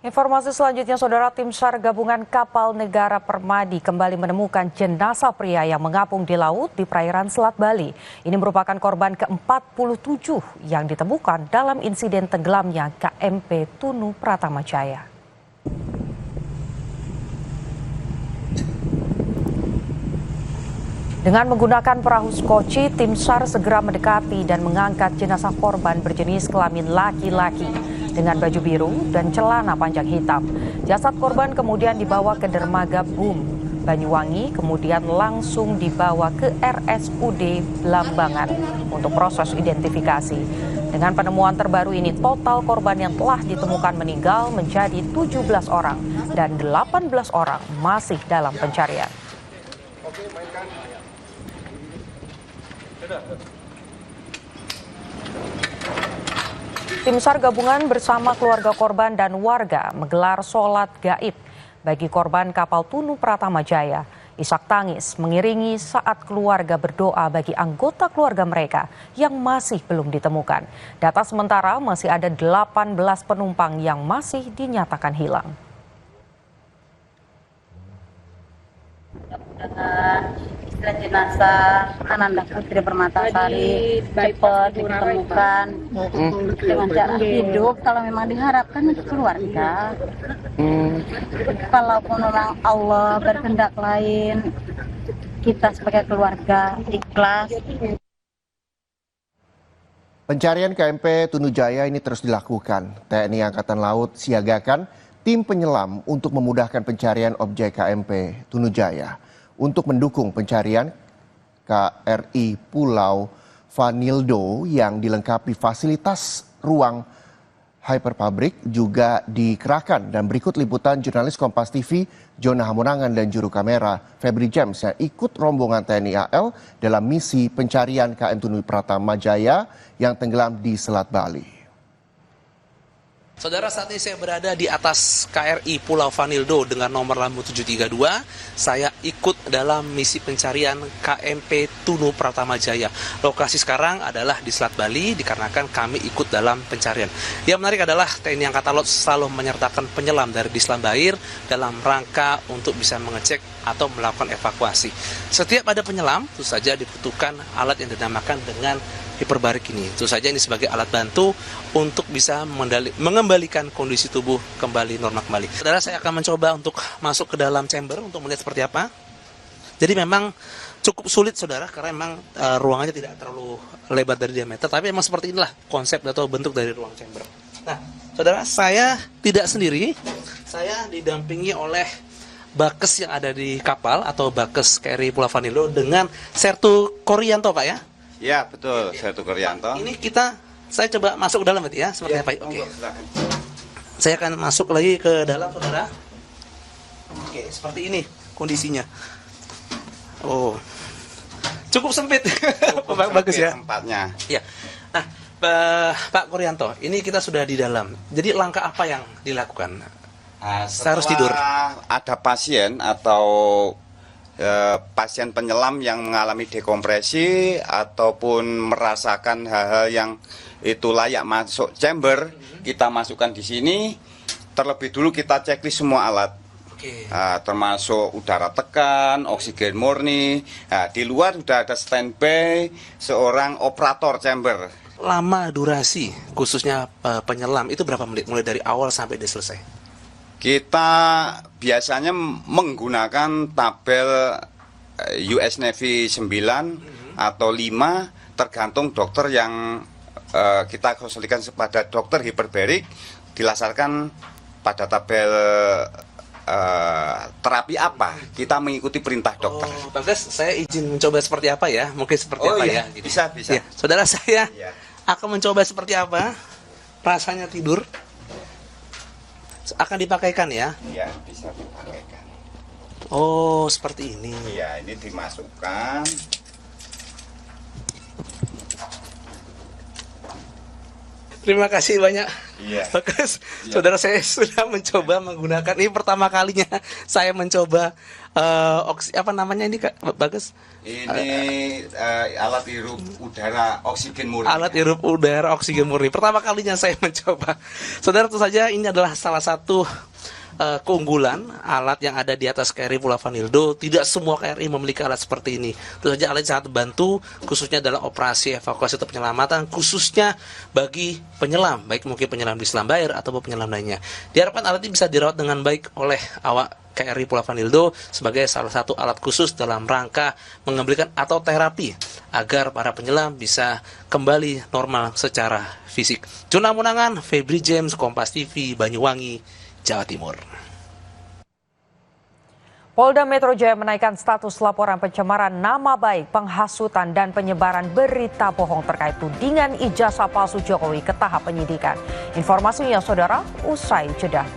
Informasi selanjutnya, Saudara, tim SAR gabungan kapal Negara Permadi kembali menemukan jenazah pria yang mengapung di laut di perairan Selat Bali. Ini merupakan korban ke-47 yang ditemukan dalam insiden tenggelamnya KMP Tunu Pratama Jaya. Dengan menggunakan perahu skoci, tim SAR segera mendekati dan mengangkat jenazah korban berjenis kelamin laki-laki dengan baju biru dan celana panjang hitam. Jasad korban kemudian dibawa ke dermaga BUM Banyuwangi, kemudian langsung dibawa ke RSUD Blambangan untuk proses identifikasi. Dengan penemuan terbaru ini, total korban yang telah ditemukan meninggal menjadi 17 orang dan 18 orang masih dalam pencarian. Tim SAR gabungan bersama keluarga korban dan warga menggelar sholat gaib bagi korban kapal Tunu Pratama Jaya. Isak tangis mengiringi saat keluarga berdoa bagi anggota keluarga mereka yang masih belum ditemukan. Data sementara masih ada 18 penumpang yang masih dinyatakan hilang. Istilah jenazah Ananda Putri Permatasari cepat ditemukan dengan cara hidup. Kalau memang diharapkan untuk keluarga, kalaupun orang Allah berkehendak lain, kita sebagai keluarga ikhlas. Pencarian KMP Tunu Jaya ini terus dilakukan. TNI Angkatan Laut siagakan tim penyelam untuk memudahkan pencarian objek KMP Tunu Jaya. Untuk mendukung pencarian, KRI Pulau Vanildo yang dilengkapi fasilitas ruang hyperpabrik juga dikerahkan. Dan berikut liputan jurnalis Kompas TV Jona Hamonangan dan juru kamera Febri James yang ikut rombongan TNI AL dalam misi pencarian KM Tunu Pratama Jaya yang tenggelam di Selat Bali. Saudara, saat ini saya berada di atas KRI Pulau Vanildo dengan nomor lambung 732. Saya ikut dalam misi pencarian KMP Tunu Pratama Jaya. Lokasi sekarang adalah di Selat Bali dikarenakan kami ikut dalam pencarian. Yang menarik adalah TNI Angkatan Laut selalu menyertakan penyelam dari Dislam Bair dalam rangka untuk bisa mengecek atau melakukan evakuasi. Setiap ada penyelam, tentu saja dibutuhkan alat yang dinamakan dengan hiperbarik ini. Tentu saja ini sebagai alat bantu untuk bisa mengembalikan kondisi tubuh kembali normal kembali. Saudara, saya akan mencoba untuk masuk ke dalam chamber untuk melihat seperti apa. Jadi memang cukup sulit, saudara, karena memang ruangannya tidak terlalu lebar dari diameter, tapi memang seperti inilah konsep atau bentuk dari ruang chamber. Nah, saudara, saya tidak sendiri. Saya didampingi oleh Bakes yang ada di kapal atau Bakes KRI Pulau Vanildo dengan Sertu Koryanto, Pak ya? Ya, betul, Sertu Koryanto. Ini saya coba masuk ke dalam ya, seperti apa? Oke. Saya akan masuk lagi ke dalam, saudara. Oke, seperti ini kondisinya. Oh, cukup sempit. Bagus ya tempatnya. Ya. Nah, Pak Koryanto, ini kita sudah di dalam. Jadi langkah apa yang dilakukan? Saya harus tidur. Ada pasien atau pasien penyelam yang mengalami dekompresi ataupun merasakan hal-hal yang itu layak masuk chamber, kita masukkan di sini. Terlebih dulu kita checklist semua alat, termasuk udara tekan, oksigen murni. Di luar sudah ada standby seorang operator chamber. Lama durasi khususnya penyelam itu berapa menit mulai dari awal sampai dia selesai? Kita biasanya menggunakan tabel US Navy 9 atau 5, tergantung dokter yang kita konsultasikan kepada dokter hiperbarik, dilaksanakan pada tabel terapi apa, kita mengikuti perintah dokter. Bagus, saya izin mencoba seperti apa ya, mungkin seperti apa ya. Gitu. Bisa. Ya, saudara, saya akan mencoba seperti apa, rasanya tidur. Akan dipakaikan ya? Iya, bisa dipakaikan. Oh, seperti ini. Iya, ini dimasukkan. Terima kasih banyak. Iya. Bagus, saudara, saya sudah mencoba menggunakan, ini pertama kalinya saya mencoba apa namanya ini Kak Bagus? Ini alat hirup udara oksigen murni. Alat hirup udara oksigen murni. Pertama kalinya saya mencoba. Saudara, tentu saja ini adalah salah satu keunggulan alat yang ada di atas KRI Pulau Vanildo. Tidak semua KRI memiliki alat seperti ini. Tentu saja alat sangat membantu, khususnya dalam operasi evakuasi atau penyelamatan, khususnya bagi penyelam, baik mungkin penyelam di selam air ataupun penyelam lainnya. Diharapkan alat ini bisa dirawat dengan baik oleh awak KRI Pulau Vanildo sebagai salah satu alat khusus dalam rangka mengambilkan atau terapi agar para penyelam bisa kembali normal secara fisik. Juna Munangan, Febri James, Kompas TV, Banyuwangi, Jawa Timur. Polda Metro Jaya menaikkan status laporan pencemaran nama baik, penghasutan, dan penyebaran berita bohong terkait tudingan ijazah palsu Jokowi ke tahap penyidikan. Informasinya, saudara, usai jeda.